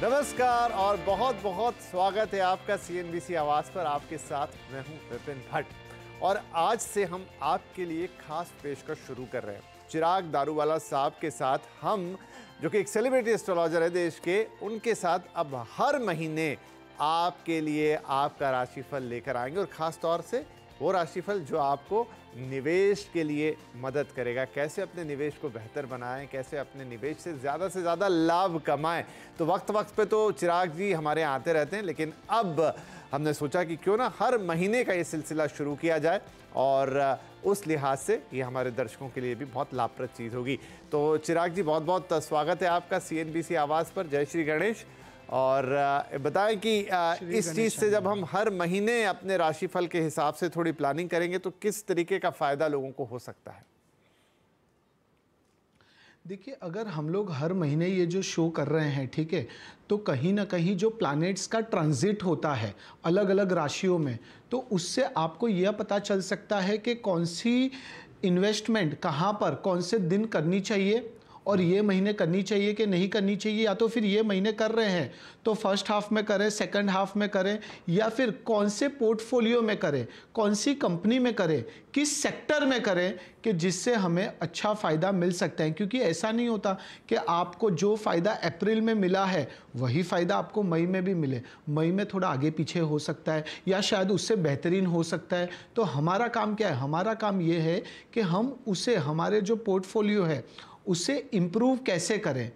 नमस्कार और बहुत बहुत स्वागत है आपका CNBC आवाज पर। आपके साथ मैं हूं विपिन भट्ट और आज से हम आपके लिए खास पेशकश शुरू कर रहे हैं। चिराग दारूवाला साहब के साथ हम, जो कि एक सेलिब्रिटी एस्ट्रोलॉजर है देश के, उनके साथ अब हर महीने आपके लिए आपका राशिफल लेकर आएंगे और खास तौर से वो राशिफल जो आपको निवेश के लिए मदद करेगा। कैसे अपने निवेश को बेहतर बनाएं, कैसे अपने निवेश से ज़्यादा लाभ कमाएं। तो वक्त वक्त पे तो चिराग जी हमारे यहाँ आते रहते हैं, लेकिन अब हमने सोचा कि क्यों ना हर महीने का ये सिलसिला शुरू किया जाए और उस लिहाज से ये हमारे दर्शकों के लिए भी बहुत लाभप्रद चीज़ होगी। तो चिराग जी बहुत बहुत स्वागत है आपका CNBC आवाज़ पर। जय श्री गणेश। और बताएं कि इस चीज़ से जब हम हर महीने अपने राशिफल के हिसाब से थोड़ी प्लानिंग करेंगे तो किस तरीके का फ़ायदा लोगों को हो सकता है? देखिए, अगर हम लोग हर महीने ये जो शो कर रहे हैं, ठीक है, तो कहीं ना कहीं जो प्लैनेट्स का ट्रांजिट होता है अलग अलग राशियों में, तो उससे आपको यह पता चल सकता है कि कौन सी इन्वेस्टमेंट कहाँ पर कौन से दिन करनी चाहिए और ये महीने करनी चाहिए कि नहीं करनी चाहिए, या तो फिर ये महीने कर रहे हैं तो फर्स्ट हाफ में करें, सेकंड हाफ में करें, या फिर कौन से पोर्टफोलियो में करें, कौन सी कंपनी में करें, किस सेक्टर में करें कि जिससे हमें अच्छा फ़ायदा मिल सकता है। क्योंकि ऐसा नहीं होता कि आपको जो फ़ायदा अप्रैल में मिला है वही फ़ायदा आपको मई में भी मिले। मई में थोड़ा आगे पीछे हो सकता है या शायद उससे बेहतरीन हो सकता है। तो हमारा काम क्या है? हमारा काम ये है कि हम उसे, हमारे जो पोर्टफोलियो है उसे इम्प्रूव कैसे करें,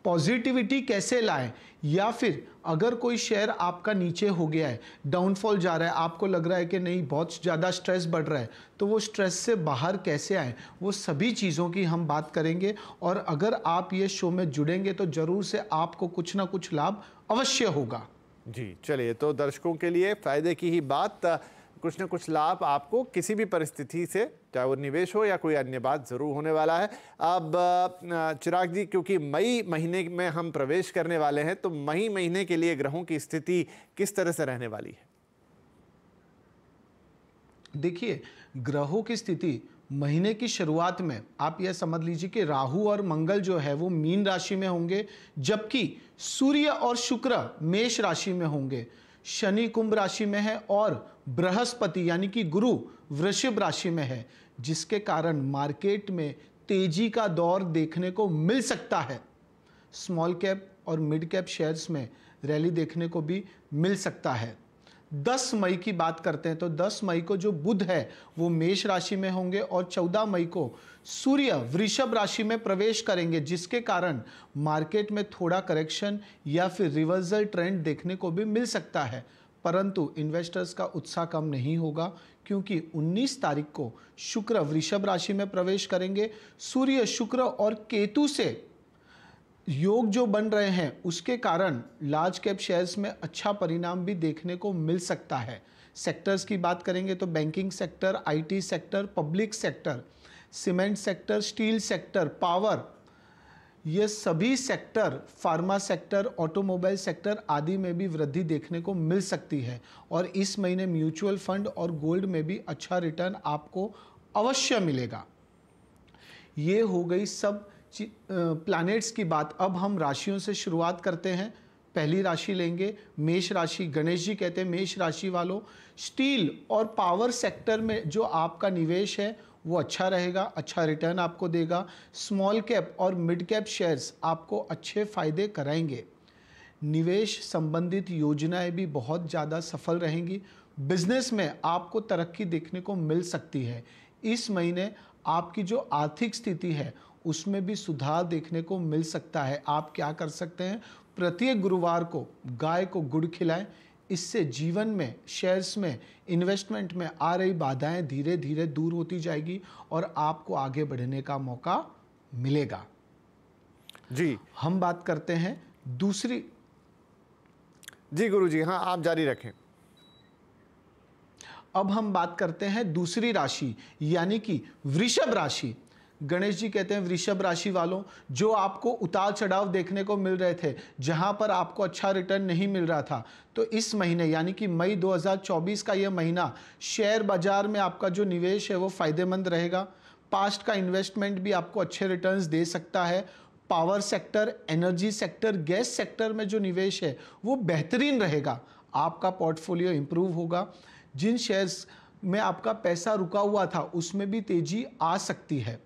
पॉजिटिविटी कैसे लाएं, या फिर अगर कोई शेयर आपका नीचे हो गया है, डाउनफॉल जा रहा है, आपको लग रहा है कि नहीं बहुत ज़्यादा स्ट्रेस बढ़ रहा है, तो वो स्ट्रेस से बाहर कैसे आएं, वो सभी चीज़ों की हम बात करेंगे। और अगर आप ये शो में जुड़ेंगे तो ज़रूर से आपको कुछ ना कुछ लाभ अवश्य होगा। जी चलिए, तो दर्शकों के लिए फ़ायदे की ही बात, कुछ न कुछ लाभ आपको किसी भी परिस्थिति से, चाहे वो निवेश हो या कोई अन्य बात, ज़रूर होने वाला है। अब चिराग जी, क्योंकि मई महीने में हम प्रवेश करने वाले हैं, तो मई महीने के लिए ग्रहों की स्थिति किस तरह से रहने वाली है? देखिए, ग्रहों की स्थिति महीने की शुरुआत में आप यह समझ लीजिए कि राहु और मंगल जो है वो मीन राशि में होंगे, जबकि सूर्य और शुक्र मेष राशि में होंगे। शनि कुंभ राशि में है और बृहस्पति यानी कि गुरु वृषभ राशि में है, जिसके कारण मार्केट में तेजी का दौर देखने को मिल सकता है। स्मॉल कैप और मिड कैप शेयर्स में रैली देखने को भी मिल सकता है। 10 मई की बात करते हैं तो 10 मई को जो बुध है वो मेष राशि में होंगे और 14 मई को सूर्य वृषभ राशि में प्रवेश करेंगे, जिसके कारण मार्केट में थोड़ा करेक्शन या फिर रिवर्सल ट्रेंड देखने को भी मिल सकता है। परंतु इन्वेस्टर्स का उत्साह कम नहीं होगा, क्योंकि 19 तारीख को शुक्र वृषभ राशि में प्रवेश करेंगे। सूर्य, शुक्र और केतु से योग जो बन रहे हैं उसके कारण लार्ज कैप शेयर्स में अच्छा परिणाम भी देखने को मिल सकता है। सेक्टर्स की बात करेंगे तो banking sector, IT sector, public sector, cement sector, steel sector, power, ये सभी sector, pharma sector, automobile sector आदि में भी वृद्धि देखने को मिल सकती है। और इस महीने म्यूचुअल फंड और गोल्ड में भी अच्छा रिटर्न आपको अवश्य मिलेगा। ये हो गई सब प्लैनेट्स की बात। अब हम राशियों से शुरुआत करते हैं। पहली राशि लेंगे मेष राशि। गणेश जी कहते हैं मेष राशि वालों, स्टील और पावर सेक्टर में जो आपका निवेश है वो अच्छा रहेगा, अच्छा रिटर्न आपको देगा। स्मॉल कैप और मिड कैप शेयर्स आपको अच्छे फायदे कराएंगे। निवेश संबंधित योजनाएं भी बहुत ज़्यादा सफल रहेंगी। बिजनेस में आपको तरक्की देखने को मिल सकती है। इस महीने आपकी जो आर्थिक स्थिति है उसमें भी सुधार देखने को मिल सकता है। आप क्या कर सकते हैं? प्रत्येक गुरुवार को गाय को गुड़ खिलाएं। इससे जीवन में, शेयर्स में, इन्वेस्टमेंट में आ रही बाधाएं धीरे धीरे दूर होती जाएगी और आपको आगे बढ़ने का मौका मिलेगा। जी, हम बात करते हैं दूसरी। जी गुरुजी, हाँ आप जारी रखें। अब हम बात करते हैं दूसरी राशि यानी कि वृषभ राशि। गणेश जी कहते हैं वृषभ राशि वालों, जो आपको उतार चढ़ाव देखने को मिल रहे थे, जहां पर आपको अच्छा रिटर्न नहीं मिल रहा था, तो इस महीने यानी कि मई 2024 का यह महीना शेयर बाजार में आपका जो निवेश है वो फायदेमंद रहेगा। पास्ट का इन्वेस्टमेंट भी आपको अच्छे रिटर्न्स दे सकता है। Power sector, energy sector, gas sector में जो निवेश है वो बेहतरीन रहेगा। आपका पोर्टफोलियो इंप्रूव होगा। जिन शेयर्स में आपका पैसा रुका हुआ था उसमें भी तेजी आ सकती है।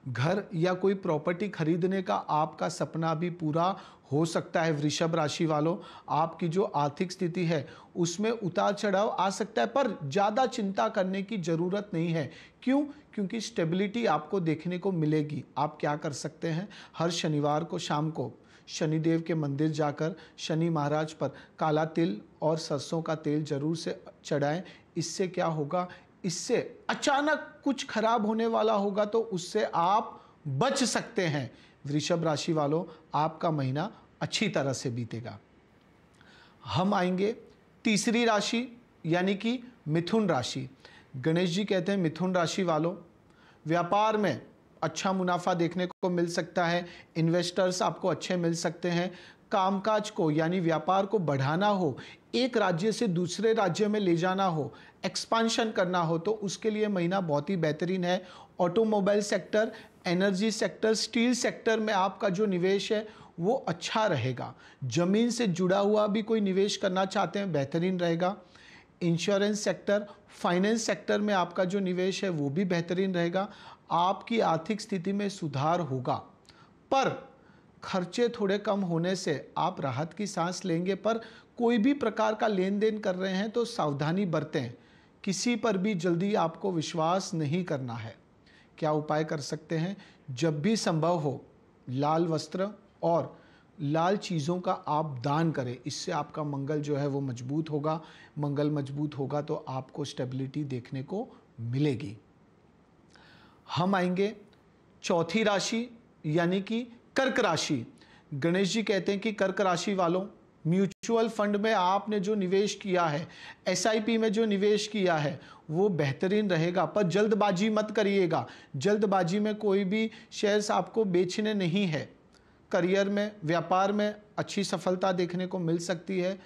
घर या कोई प्रॉपर्टी खरीदने का आपका सपना भी पूरा हो सकता है। वृषभ राशि वालों, आपकी जो आर्थिक स्थिति है उसमें उतार चढ़ाव आ सकता है, पर ज़्यादा चिंता करने की ज़रूरत नहीं है। क्यों? क्योंकि स्टेबिलिटी आपको देखने को मिलेगी। आप क्या कर सकते हैं, हर शनिवार को शाम को शनिदेव के मंदिर जाकर शनि महाराज पर काला तिल और सरसों का तेल जरूर से चढ़ाएं। इससे क्या होगा, इससे अचानक कुछ खराब होने वाला होगा तो उससे आप बच सकते हैं। वृषभ राशि वालों, आपका महीना अच्छी तरह से बीतेगा। हम आएंगे तीसरी राशि यानी कि मिथुन राशि। गणेश जी कहते हैं मिथुन राशि वालों, व्यापार में अच्छा मुनाफा देखने को मिल सकता है। इन्वेस्टर्स आपको अच्छे मिल सकते हैं। कामकाज को यानी व्यापार को बढ़ाना हो, एक राज्य से दूसरे राज्य में ले जाना हो, एक्सपांशन करना हो, तो उसके लिए महीना बहुत ही बेहतरीन है। Automobile sector, energy sector, steel sector में आपका जो निवेश है वो अच्छा रहेगा। जमीन से जुड़ा हुआ भी कोई निवेश करना चाहते हैं, बेहतरीन रहेगा। इंश्योरेंस सेक्टर, फाइनेंस सेक्टर में आपका जो निवेश है वो भी बेहतरीन रहेगा। आपकी आर्थिक स्थिति में सुधार होगा, पर खर्चे थोड़े कम होने से आप राहत की सांस लेंगे। पर कोई भी प्रकार का लेन देन कर रहे हैं तो सावधानी बरतें। किसी पर भी जल्दी आपको विश्वास नहीं करना है। क्या उपाय कर सकते हैं, जब भी संभव हो लाल वस्त्र और लाल चीज़ों का आप दान करें। इससे आपका मंगल जो है वो मजबूत होगा। मंगल मजबूत होगा तो आपको स्टेबिलिटी देखने को मिलेगी। हम आएंगे चौथी राशि यानी कि कर्क राशि। गणेश जी कहते हैं कि कर्क राशि वालों, म्यूचुअल फंड में आपने जो निवेश किया है, एसआईपी में जो निवेश किया है वो बेहतरीन रहेगा, पर जल्दबाजी मत करिएगा। जल्दबाजी में कोई भी शेयर्स आपको बेचने नहीं है। करियर में, व्यापार में अच्छी सफलता देखने को मिल सकती है।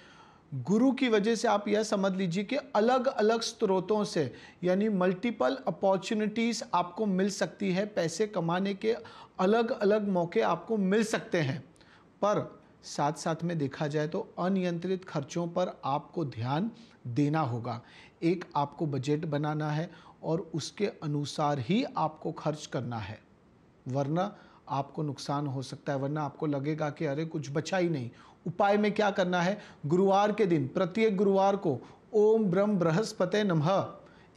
गुरु की वजह से आप यह समझ लीजिए कि अलग अलग स्रोतों से यानी मल्टीपल अपॉर्चुनिटीज़ आपको मिल सकती है। पैसे कमाने के अलग अलग मौके आपको मिल सकते हैं, पर साथ साथ में देखा जाए तो अनियंत्रित खर्चों पर आपको ध्यान देना होगा। एक आपको बजट बनाना है और उसके अनुसार ही आपको खर्च करना है, वरना आपको नुकसान हो सकता है। वरना आपको लगेगा कि अरे कुछ बचा ही नहीं। उपाय में क्या करना है, गुरुवार के दिन, प्रत्येक गुरुवार को ओम ब्रह्म बृहस्पते नमः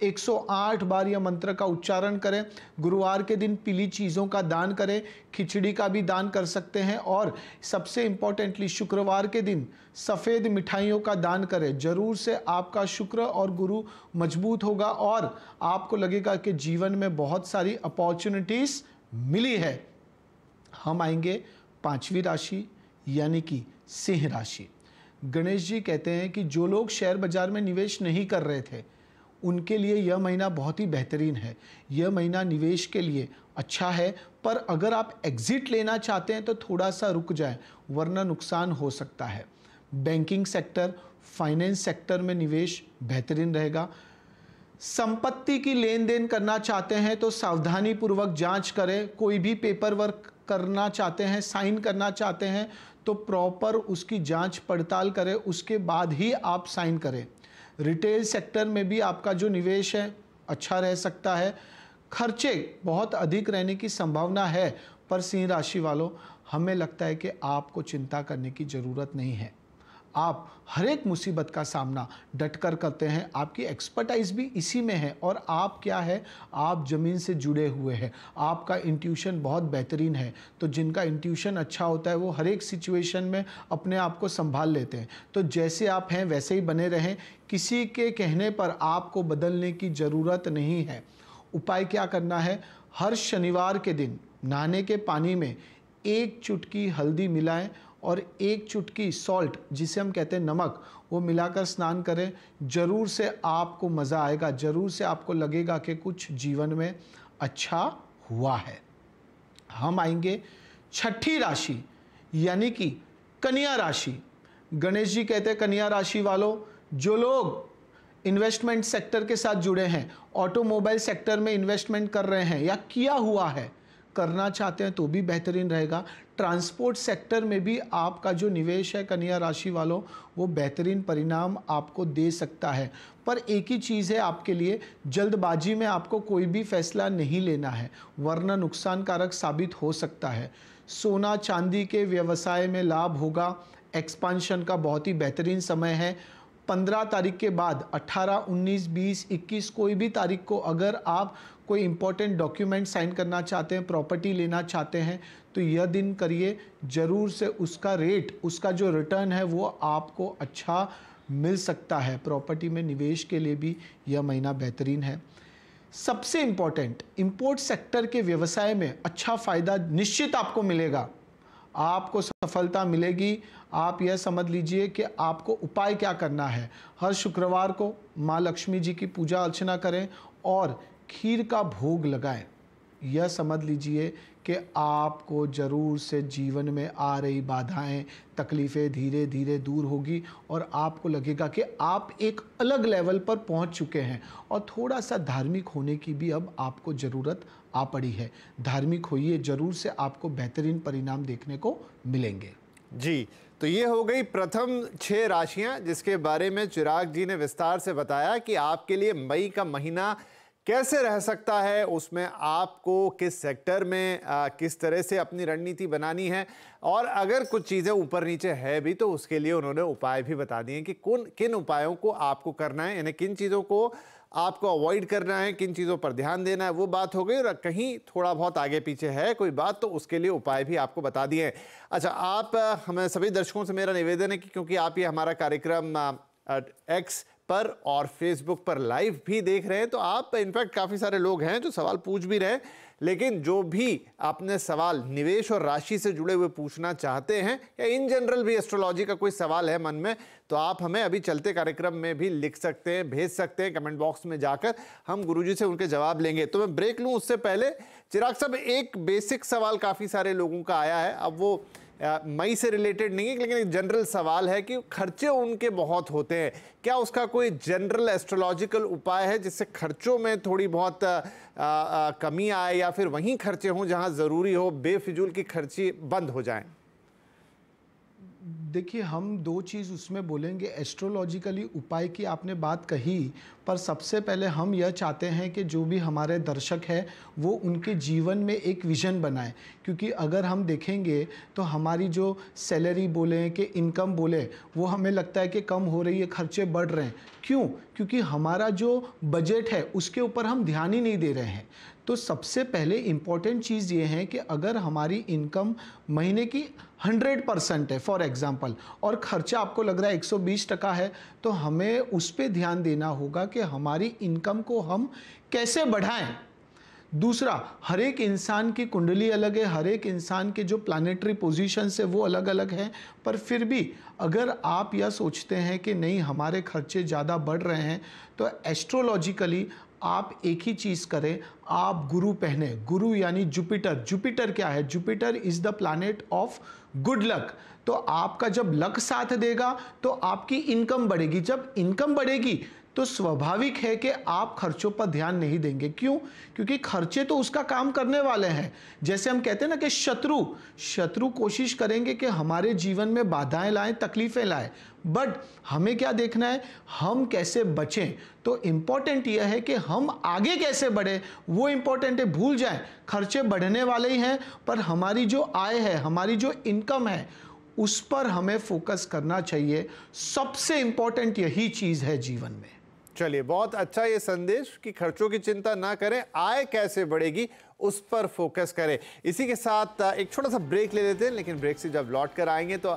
108 बार यह मंत्र का उच्चारण करें। गुरुवार के दिन पीली चीज़ों का दान करें, खिचड़ी का भी दान कर सकते हैं। और सबसे इम्पोर्टेंटली शुक्रवार के दिन सफ़ेद मिठाइयों का दान करें। जरूर से आपका शुक्र और गुरु मजबूत होगा और आपको लगेगा कि जीवन में बहुत सारी अपॉर्चुनिटीज़ मिली है। हम आएंगे पांचवी राशि यानी कि सिंह राशि। गणेश जी कहते हैं कि जो लोग शेयर बाजार में निवेश नहीं कर रहे थे उनके लिए यह महीना बहुत ही बेहतरीन है। यह महीना निवेश के लिए अच्छा है, पर अगर आप एग्जिट लेना चाहते हैं तो थोड़ा सा रुक जाएं, वरना नुकसान हो सकता है। बैंकिंग सेक्टर, फाइनेंस सेक्टर में निवेश बेहतरीन रहेगा। संपत्ति की लेन देन करना चाहते हैं तो सावधानी पूर्वक जांच करें। कोई भी पेपर वर्क करना चाहते हैं, साइन करना चाहते हैं तो प्रॉपर उसकी जांच पड़ताल करें, उसके बाद ही आप साइन करें। रिटेल सेक्टर में भी आपका जो निवेश है अच्छा रह सकता है। खर्चे बहुत अधिक रहने की संभावना है, पर सिंह राशि वालों, हमें लगता है कि आपको चिंता करने की ज़रूरत नहीं है। आप हर एक मुसीबत का सामना डटकर करते हैं। आपकी एक्सपर्टाइज भी इसी में है और आप क्या है, आप ज़मीन से जुड़े हुए हैं। आपका इंट्यूशन बहुत बेहतरीन है। तो जिनका इंट्यूशन अच्छा होता है वो हर एक सिचुएशन में अपने आप को संभाल लेते हैं। तो जैसे आप हैं वैसे ही बने रहें। किसी के कहने पर आपको बदलने की ज़रूरत नहीं है। उपाय क्या करना है, हर शनिवार के दिन नहाने के पानी में 1 चुटकी हल्दी मिलाएं और 1 चुटकी सॉल्ट, जिसे हम कहते हैं नमक, वो मिलाकर स्नान करें। जरूर से आपको मज़ा आएगा। जरूर से आपको लगेगा कि कुछ जीवन में अच्छा हुआ है। हम आएंगे छठी राशि यानी कि कन्या राशि। गणेश जी कहते हैं कन्या राशि वालों, जो लोग इन्वेस्टमेंट सेक्टर के साथ जुड़े हैं, ऑटोमोबाइल सेक्टर में इन्वेस्टमेंट कर रहे हैं या किया हुआ है, करना चाहते हैं तो भी बेहतरीन रहेगा। ट्रांसपोर्ट सेक्टर में भी आपका जो निवेश है कन्या राशि वालों, वो बेहतरीन परिणाम आपको दे सकता है। पर एक ही चीज़ है आपके लिए, जल्दबाजी में आपको कोई भी फैसला नहीं लेना है, वरना नुकसानकारक साबित हो सकता है। सोना चांदी के व्यवसाय में लाभ होगा। एक्सपांशन का बहुत ही बेहतरीन समय है। 15 तारीख के बाद 18, 19, 20, 21 कोई भी तारीख को अगर आप कोई इंपॉर्टेंट डॉक्यूमेंट साइन करना चाहते हैं, प्रॉपर्टी लेना चाहते हैं, तो यह दिन करिए। ज़रूर से उसका रेट, उसका जो रिटर्न है वो आपको अच्छा मिल सकता है। प्रॉपर्टी में निवेश के लिए भी यह महीना बेहतरीन है। सबसे इम्पॉर्टेंट, इंपोर्ट सेक्टर के व्यवसाय में अच्छा फ़ायदा निश्चित आपको मिलेगा, आपको सफलता मिलेगी। आप यह समझ लीजिए कि आपको उपाय क्या करना है। हर शुक्रवार को माँ लक्ष्मी जी की पूजा अर्चना करें और खीर का भोग लगाएं। यह समझ लीजिए कि आपको ज़रूर से जीवन में आ रही बाधाएं, तकलीफ़ें धीरे धीरे दूर होगी और आपको लगेगा कि आप एक अलग लेवल पर पहुंच चुके हैं। और थोड़ा सा धार्मिक होने की भी अब आपको ज़रूरत आ पड़ी है। धार्मिक होइए, ज़रूर से आपको बेहतरीन परिणाम देखने को मिलेंगे। जी, तो ये हो गई प्रथम 6 राशियां, जिसके बारे में चिराग जी ने विस्तार से बताया कि आपके लिए मई का महीना कैसे रह सकता है, उसमें आपको किस सेक्टर में किस तरह से अपनी रणनीति बनानी है, और अगर कुछ चीज़ें ऊपर नीचे है भी तो उसके लिए उन्होंने उपाय भी बता दिए कि किन उपायों को आपको करना है, यानी किन चीज़ों को आपको अवॉइड करना है, किन चीज़ों पर ध्यान देना है। वो बात हो गई, और कहीं थोड़ा बहुत आगे पीछे है कोई बात तो उसके लिए उपाय भी आपको बता दिए हैं। अच्छा, आप हमें सभी दर्शकों से मेरा निवेदन है कि क्योंकि आप ये हमारा कार्यक्रम एक्स पर और फेसबुक पर लाइव भी देख रहे हैं, तो आप इनफैक्ट काफ़ी सारे लोग हैं जो सवाल पूछ भी रहे हैं, लेकिन जो भी आपने सवाल निवेश और राशि से जुड़े हुए पूछना चाहते हैं या इन जनरल भी एस्ट्रोलॉजी का कोई सवाल है मन में, तो आप हमें अभी चलते कार्यक्रम में भी लिख सकते हैं, भेज सकते हैं कमेंट बॉक्स में जाकर, हम गुरुजी से उनके जवाब लेंगे। तो मैं ब्रेक लूँ उससे पहले चिराग साहब, एक बेसिक सवाल काफ़ी सारे लोगों का आया है, अब वो मई से रिलेटेड नहीं है, लेकिन एक जनरल सवाल है कि खर्चे उनके बहुत होते हैं, क्या उसका कोई जनरल एस्ट्रोलॉजिकल उपाय है जिससे खर्चों में थोड़ी बहुत कमी आए, या फिर वहीं खर्चे हों जहां ज़रूरी हो, बेफिजूल की खर्ची बंद हो जाएं? देखिए, हम दो चीज़ उसमें बोलेंगे। एस्ट्रोलॉजिकली उपाय की आपने बात कही, पर सबसे पहले हम यह चाहते हैं कि जो भी हमारे दर्शक हैं वो उनके जीवन में एक विज़न बनाएं, क्योंकि अगर हम देखेंगे तो हमारी जो सैलरी बोलें कि इनकम बोले, वो हमें लगता है कि कम हो रही है, खर्चे बढ़ रहे हैं। क्यों? क्योंकि हमारा जो बजट है उसके ऊपर हम ध्यान ही नहीं दे रहे हैं। तो सबसे पहले इम्पॉर्टेंट चीज़ ये है कि अगर हमारी इनकम महीने की 100% है फॉर एग्जांपल, और खर्चा आपको लग रहा है 120% है, तो हमें उस पर ध्यान देना होगा कि हमारी इनकम को हम कैसे बढ़ाएं। दूसरा, हर एक इंसान की कुंडली अलग है, हर एक इंसान के जो प्लानेटरी पोजीशंस है वो अलग अलग हैं, पर फिर भी अगर आप यह सोचते हैं कि नहीं हमारे खर्चे ज़्यादा बढ़ रहे हैं, तो एस्ट्रोलॉजिकली आप एक ही चीज़ करें, आप गुरु पहने। गुरु यानी जुपिटर। जुपिटर क्या है? Jupiter is the planet of good luck. तो आपका जब लक साथ देगा तो आपकी इनकम बढ़ेगी। जब इनकम बढ़ेगी तो स्वाभाविक है कि आप खर्चों पर ध्यान नहीं देंगे। क्यों? क्योंकि खर्चे तो उसका काम करने वाले हैं। जैसे हम कहते हैं ना कि शत्रु कोशिश करेंगे कि हमारे जीवन में बाधाएं लाएं, तकलीफें लाएं, बट हमें क्या देखना है, हम कैसे बचें। तो इंपॉर्टेंट यह है कि हम आगे कैसे बढ़े, वो इंपॉर्टेंट है। भूल जाएं, खर्चे बढ़ने वाले ही हैं, पर हमारी जो आय है, हमारी जो इनकम है, उस पर हमें फोकस करना चाहिए। सबसे इंपॉर्टेंट यही चीज है जीवन में। चलिए, बहुत अच्छा ये संदेश कि खर्चों की चिंता ना करें, आय कैसे बढ़ेगी उस पर फोकस करें। इसी के साथ एक छोटा सा ब्रेक ले लेते हैं, लेकिन ब्रेक से जब लौट कर आएंगे तो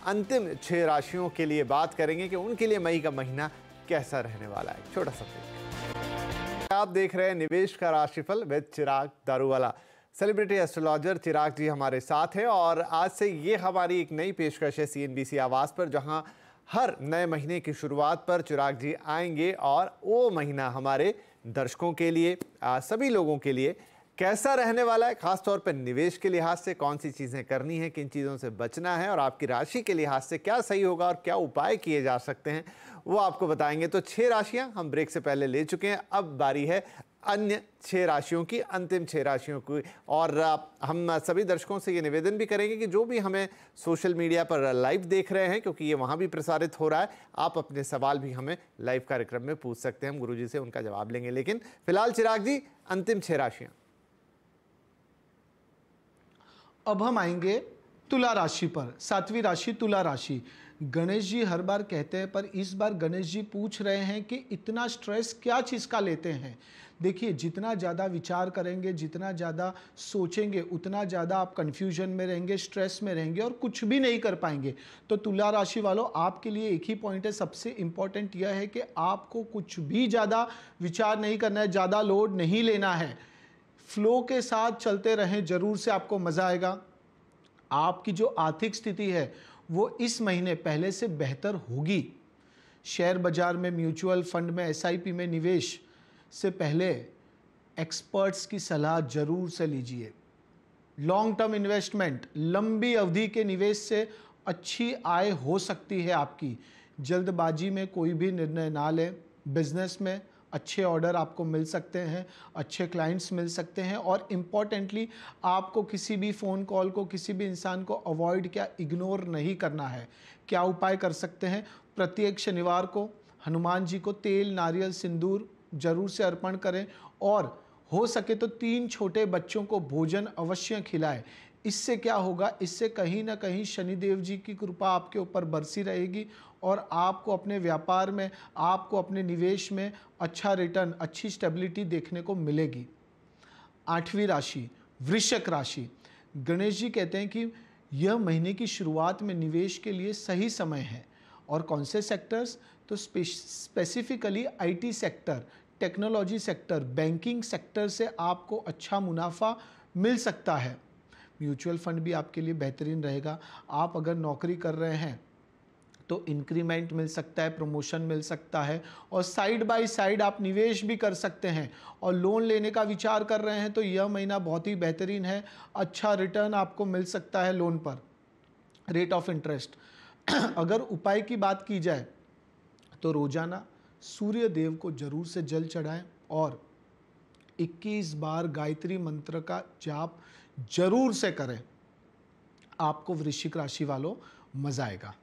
अंतिम 6 राशियों के लिए बात करेंगे कि उनके लिए मई का महीना कैसा रहने वाला है। छोटा सा ब्रेक। आप देख रहे हैं निवेश का राशिफल with Chirag Daruwalla. Celebrity astrologer Chirag ji हमारे साथ हैं, और आज से ये हमारी एक नई पेशकश है CNBC आवाज़ पर, जहां हर नए महीने की शुरुआत पर चिराग जी आएंगे और वो महीना हमारे दर्शकों के लिए, सभी लोगों के लिए कैसा रहने वाला है, खासतौर पर निवेश के लिहाज से कौन सी चीज़ें करनी है, किन चीज़ों से बचना है, और आपकी राशि के लिहाज से क्या सही होगा और क्या उपाय किए जा सकते हैं, वो आपको बताएंगे। तो 6 राशियां हम ब्रेक से पहले ले चुके हैं, अब बारी है अन्य 6 राशियों की, अंतिम 6 राशियों की। और हम सभी दर्शकों से ये निवेदन भी करेंगे कि जो भी हमें सोशल मीडिया पर लाइव देख रहे हैं, क्योंकि ये वहाँ भी प्रसारित हो रहा है, आप अपने सवाल भी हमें लाइव कार्यक्रम में पूछ सकते हैं, हम गुरुजी से उनका जवाब लेंगे। लेकिन फिलहाल चिराग जी, अंतिम 6 राशियाँ। अब हम आएंगे तुला राशि पर। 7वीं राशि तुला राशि। गणेश जी हर बार कहते हैं, पर इस बार गणेश जी पूछ रहे हैं कि इतना स्ट्रेस क्या चीज़ का लेते हैं। देखिए, जितना ज़्यादा विचार करेंगे, जितना ज़्यादा सोचेंगे, उतना ज़्यादा आप कंफ्यूजन में रहेंगे, स्ट्रेस में रहेंगे और कुछ भी नहीं कर पाएंगे। तो तुला राशि वालों, आपके लिए एक ही पॉइंट है, सबसे इंपॉर्टेंट यह है कि आपको कुछ भी ज़्यादा विचार नहीं करना है, ज़्यादा लोड नहीं लेना है। फ्लो के साथ चलते रहें, जरूर से आपको मज़ा आएगा। आपकी जो आर्थिक स्थिति है वो इस महीने पहले से बेहतर होगी। शेयर बाजार में, म्यूचुअल फंड में, एसआईपी में निवेश से पहले एक्सपर्ट्स की सलाह जरूर से लीजिए। लॉन्ग टर्म इन्वेस्टमेंट, लंबी अवधि के निवेश से अच्छी आय हो सकती है आपकी। जल्दबाजी में कोई भी निर्णय ना लें। बिजनेस में अच्छे ऑर्डर आपको मिल सकते हैं, अच्छे क्लाइंट्स मिल सकते हैं और इम्पॉर्टेंटली आपको किसी भी फ़ोन कॉल को, किसी भी इंसान को अवॉइड क्या इग्नोर नहीं करना है। क्या उपाय कर सकते हैं? प्रत्येक शनिवार को हनुमान जी को तेल, नारियल, सिंदूर जरूर से अर्पण करें और हो सके तो 3 छोटे बच्चों को भोजन अवश्य खिलाएं। इससे क्या होगा? इससे कहीं ना कहीं शनिदेव जी की कृपा आपके ऊपर बरसी रहेगी और आपको अपने व्यापार में, आपको अपने निवेश में अच्छा रिटर्न, अच्छी स्टेबिलिटी देखने को मिलेगी। 8वीं राशि वृश्चिक राशि। गणेश जी कहते हैं कि यह महीने की शुरुआत में निवेश के लिए सही समय है। और कौन से सेक्टर्स? तो specifically IT sector, technology sector, banking sector से आपको अच्छा मुनाफा मिल सकता है। म्यूचुअल फंड भी आपके लिए बेहतरीन रहेगा। आप अगर नौकरी कर रहे हैं तो इंक्रीमेंट मिल सकता है, प्रमोशन मिल सकता है और साइड बाय साइड आप निवेश भी कर सकते हैं। और लोन लेने का विचार कर रहे हैं तो यह महीना बहुत ही बेहतरीन है। अच्छा रिटर्न आपको मिल सकता है लोन पर, रेट ऑफ इंटरेस्ट। अगर उपाय की बात की जाए तो रोजाना सूर्य देव को जरूर से जल चढ़ाएं और 21 बार गायत्री मंत्र का जाप जरूर से करें। आपको वृश्चिक राशि वालों मजा आएगा।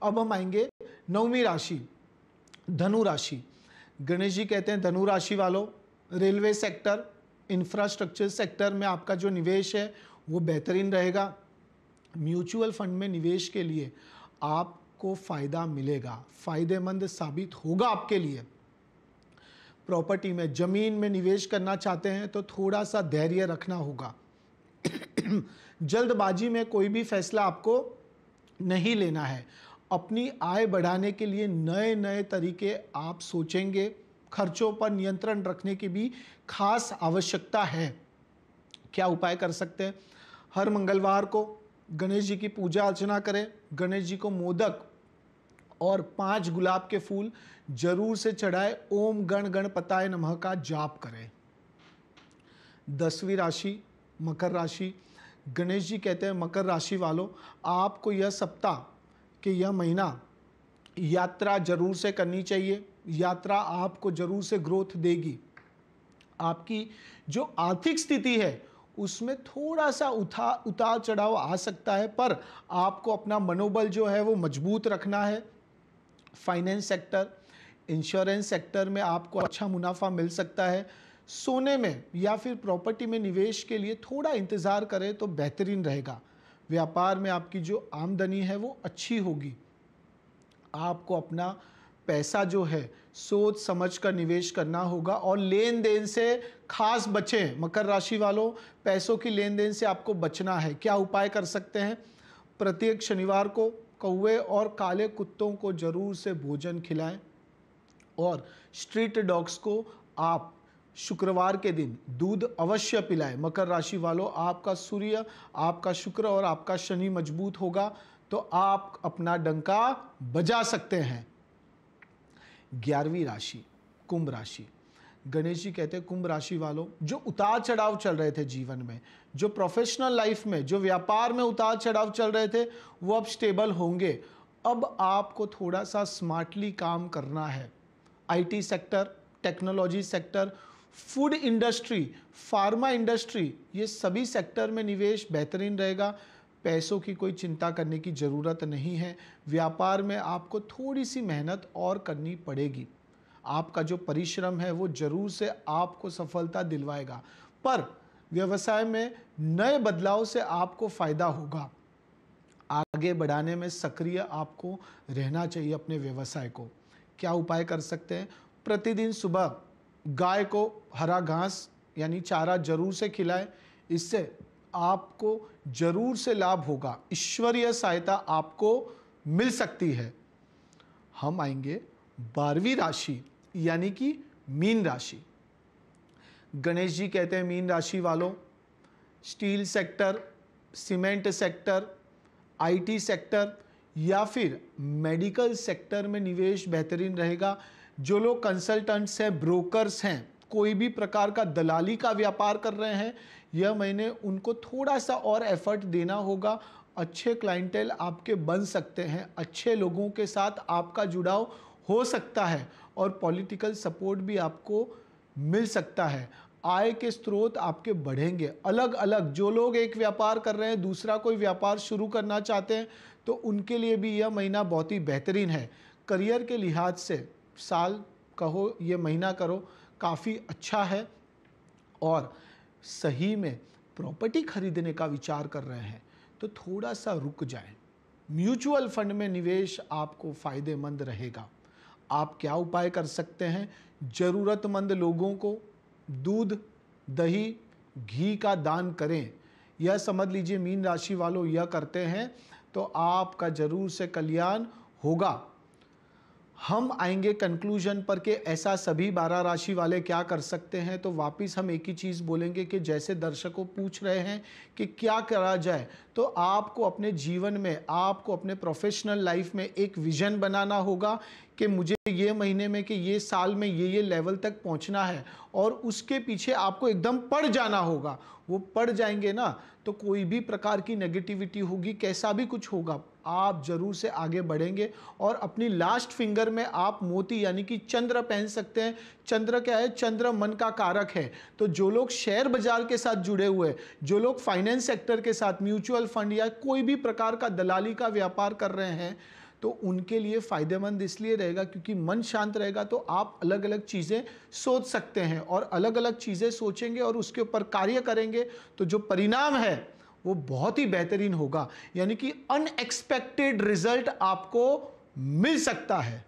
अब हम आएंगे 9वीं राशि धनु राशि। गणेश जी कहते हैं धनु राशि वालों, रेलवे सेक्टर, इंफ्रास्ट्रक्चर सेक्टर में आपका जो निवेश है वो बेहतरीन रहेगा। म्यूचुअल फंड में निवेश के लिए आपको फायदा मिलेगा, फायदेमंद साबित होगा आपके लिए। प्रॉपर्टी में, जमीन में निवेश करना चाहते हैं तो थोड़ा सा धैर्य रखना होगा। जल्दबाजी में कोई भी फैसला आपको नहीं लेना है। अपनी आय बढ़ाने के लिए नए नए तरीके आप सोचेंगे। खर्चों पर नियंत्रण रखने की भी खास आवश्यकता है। क्या उपाय कर सकते हैं? हर मंगलवार को गणेश जी की पूजा अर्चना करें। गणेश जी को मोदक और 5 गुलाब के फूल जरूर से चढ़ाए। ओम गण गणपताय नमः का जाप करें। 10वीं राशि मकर राशि। गणेश जी कहते हैं मकर राशि वालों, आपको यह सप्ताह कि यह महीना यात्रा जरूर से करनी चाहिए। यात्रा आपको जरूर से ग्रोथ देगी। आपकी जो आर्थिक स्थिति है उसमें थोड़ा सा उतार चढ़ाव आ सकता है, पर आपको अपना मनोबल जो है वो मजबूत रखना है। फाइनेंस सेक्टर, इंश्योरेंस सेक्टर में आपको अच्छा मुनाफा मिल सकता है। सोने में या फिर प्रॉपर्टी में निवेश के लिए थोड़ा इंतज़ार करें तो बेहतरीन रहेगा। व्यापार में आपकी जो आमदनी है वो अच्छी होगी। आपको अपना पैसा जो है सोच समझ कर निवेश करना होगा और लेन देन से खास बचें। मकर राशि वालों, पैसों की लेन देन से आपको बचना है। क्या उपाय कर सकते हैं? प्रत्येक शनिवार को कौवे और काले कुत्तों को जरूर से भोजन खिलाएं और स्ट्रीट डॉग्स को आप शुक्रवार के दिन दूध अवश्य पिलाएं। मकर राशि वालों, आपका सूर्य, आपका शुक्र और आपका शनि मजबूत होगा तो आप अपना डंका बजा सकते हैं। 11वीं राशि कुंभ राशि। गणेश जी कहते हैं कुंभ राशि वालों, जो उतार चढ़ाव चल रहे थे जीवन में, जो प्रोफेशनल लाइफ में, जो व्यापार में उतार चढ़ाव चल रहे थे, वो अब स्टेबल होंगे। अब आपको थोड़ा सा स्मार्टली काम करना है। IT sector, technology sector, food industry, pharma industry, ये सभी सेक्टर में निवेश बेहतरीन रहेगा। पैसों की कोई चिंता करने की ज़रूरत नहीं है। व्यापार में आपको थोड़ी सी मेहनत और करनी पड़ेगी। आपका जो परिश्रम है वो जरूर से आपको सफलता दिलवाएगा, पर व्यवसाय में नए बदलाव से आपको फायदा होगा। आगे बढ़ाने में सक्रिय आपको रहना चाहिए अपने व्यवसाय को। क्या उपाय कर सकते हैं? प्रतिदिन सुबह गाय को हरा घास यानी चारा जरूर से खिलाएं, इससे आपको जरूर से लाभ होगा, ईश्वरीय सहायता आपको मिल सकती है। हम आएंगे 12वीं राशि यानी कि मीन राशि। गणेश जी कहते हैं मीन राशि वालों, steel sector, cement sector, IT sector या फिर मेडिकल सेक्टर में निवेश बेहतरीन रहेगा। जो लोग कंसल्टेंट्स हैं, ब्रोकर्स हैं, कोई भी प्रकार का दलाली का व्यापार कर रहे हैं, यह महीने उनको थोड़ा सा और एफर्ट देना होगा। अच्छे क्लाइंटेल आपके बन सकते हैं, अच्छे लोगों के साथ आपका जुड़ाव हो सकता है और पॉलिटिकल सपोर्ट भी आपको मिल सकता है। आय के स्रोत आपके बढ़ेंगे। अलग अलग जो लोग एक व्यापार कर रहे हैं, दूसरा कोई व्यापार शुरू करना चाहते हैं, तो उनके लिए भी यह महीना बहुत ही बेहतरीन है। करियर के लिहाज से साल कहो, ये महीना करो, काफ़ी अच्छा है। और सही में प्रॉपर्टी खरीदने का विचार कर रहे हैं तो थोड़ा सा रुक जाएं। म्यूचुअल फंड में निवेश आपको फायदेमंद रहेगा। आप क्या उपाय कर सकते हैं? ज़रूरतमंद लोगों को दूध, दही, घी का दान करें। यह समझ लीजिए मीन राशि वालों यह करते हैं तो आपका जरूर से कल्याण होगा। हम आएंगे कंक्लूजन पर कि ऐसा सभी 12 राशि वाले क्या कर सकते हैं। तो वापस हम एक ही चीज़ बोलेंगे कि जैसे दर्शकों पूछ रहे हैं कि क्या करा जाए, तो आपको अपने जीवन में, आपको अपने प्रोफेशनल लाइफ में एक विजन बनाना होगा कि मुझे ये महीने में, कि ये साल में ये लेवल तक पहुंचना है, और उसके पीछे आपको एकदम पड़ जाना होगा। वो पड़ जाएंगे ना तो कोई भी प्रकार की नेगेटिविटी होगी, कैसा भी कुछ होगा, आप जरूर से आगे बढ़ेंगे। और अपनी लास्ट फिंगर में आप मोती यानी कि चंद्र पहन सकते हैं। चंद्र क्या है? चंद्र मन का कारक है। तो जो लोग शेयर बाजार के साथ जुड़े हुए, जो लोग फाइनेंस सेक्टर के साथ, म्यूचुअल फंड या कोई भी प्रकार का दलाली का व्यापार कर रहे हैं, तो उनके लिए फायदेमंद इसलिए रहेगा क्योंकि मन शांत रहेगा तो आप अलग अलग चीज़ें सोच सकते हैं, और अलग अलग चीज़ें सोचेंगे और उसके ऊपर कार्य करेंगे तो जो परिणाम है वो बहुत ही बेहतरीन होगा। यानी कि अनएक्सपेक्टेड रिजल्ट आपको मिल सकता है।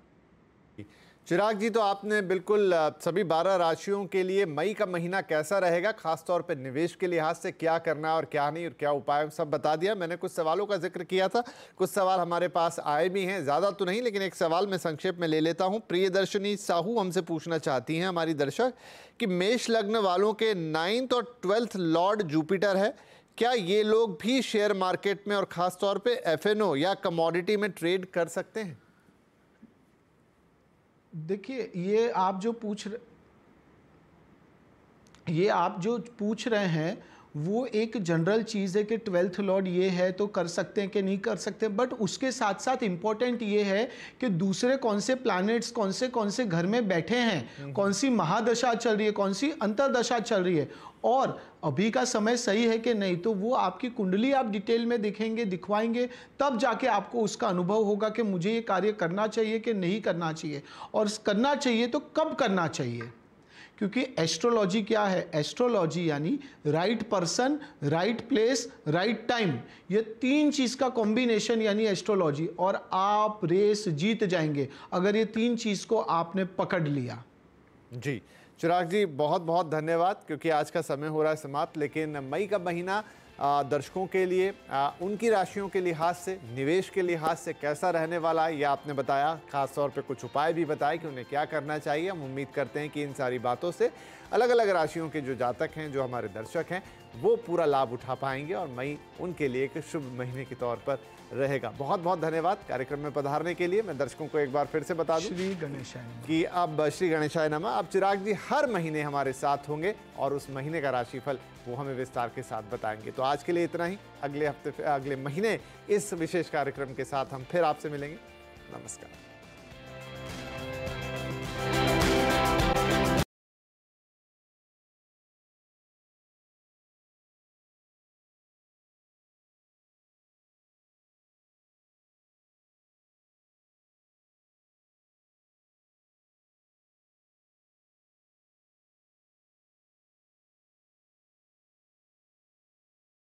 चिराग जी, तो आपने बिल्कुल सभी 12 राशियों के लिए मई का महीना कैसा रहेगा, खासतौर पे निवेश के लिहाज से क्या करना और क्या नहीं और क्या उपाय, सब बता दिया। मैंने कुछ सवालों का जिक्र किया था, कुछ सवाल हमारे पास आए भी हैं, ज़्यादा तो नहीं, लेकिन एक सवाल मैं संक्षेप में ले लेता हूँ। प्रियदर्शनी साहू हमसे पूछना चाहती हैं, हमारी दर्शक, कि मेष लग्न वालों के 9th और 12th लॉर्ड जुपिटर है, क्या ये लोग भी शेयर मार्केट में और ख़ासतौर पर FNO या कमोडिटी में ट्रेड कर सकते हैं? देखिए, ये आप जो पूछ रहे हैं वो एक जनरल चीज़ है कि 12th लॉर्ड ये है तो कर सकते हैं कि नहीं कर सकते, बट उसके साथ साथ इम्पोर्टेंट ये है कि दूसरे कौन से प्लैनेट्स कौन से घर में बैठे हैं, कौन सी महादशा चल रही है, कौन सी अंतरदशा चल रही है, और अभी का समय सही है कि नहीं, तो वो आपकी कुंडली आप डिटेल में देखेंगे, दिखवाएंगे, तब जाके आपको उसका अनुभव होगा कि मुझे ये कार्य करना चाहिए कि नहीं करना चाहिए, और करना चाहिए तो कब करना चाहिए। क्योंकि एस्ट्रोलॉजी क्या है? एस्ट्रोलॉजी यानी right person, right place, right time, ये 3 चीज़ का कॉम्बिनेशन यानी एस्ट्रोलॉजी, और आप रेस जीत जाएंगे अगर ये 3 चीज़ को आपने पकड़ लिया। जी चिराग जी, बहुत बहुत धन्यवाद, क्योंकि आज का समय हो रहा है समाप्त। लेकिन मई का महीना दर्शकों के लिए उनकी राशियों के लिहाज से, निवेश के लिहाज से कैसा रहने वाला है, यह आपने बताया। खास तौर पे कुछ उपाय भी बताए कि उन्हें क्या करना चाहिए। हम उम्मीद करते हैं कि इन सारी बातों से अलग अलग राशियों के जो जातक हैं, जो हमारे दर्शक हैं, वो पूरा लाभ उठा पाएंगे और मई उनके लिए एक शुभ महीने के तौर पर रहेगा। बहुत बहुत धन्यवाद कार्यक्रम में पधारने के लिए। मैं दर्शकों को एक बार फिर से बता दूं श्री गणेशाय नमः कि अब श्री गणेशाय नमः, अब चिराग जी हर महीने हमारे साथ होंगे और उस महीने का राशिफल वो हमें विस्तार के साथ बताएंगे। तो आज के लिए इतना ही। अगले हफ्ते, अगले महीने इस विशेष कार्यक्रम के साथ हम फिर आपसे मिलेंगे। नमस्कार।